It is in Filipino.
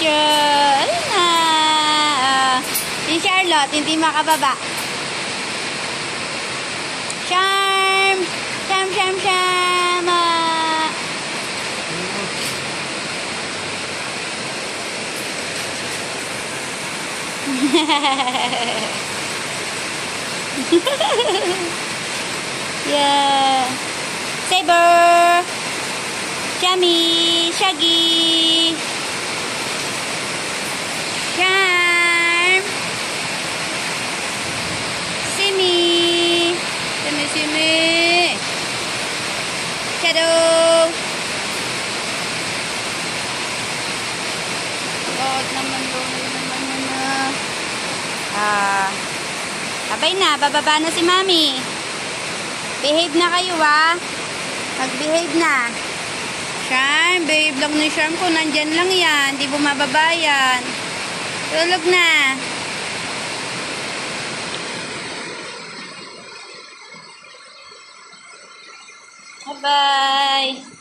Ayun na. Si Charlotte, hindi makababa. Charm! Charm, charm, charm! Yeah. Saber! Jammy! Shaggy! Charm! Simi! Simi, Simi! Shadow! Lord naman, Lord naman na. Sabay na, bababa na si Mami. Behave na kayo, Mag-behave na. Charm, behave lang ni Charm ko. Nandyan lang yan. Di bumababa yan. Tulog na. Bye-bye.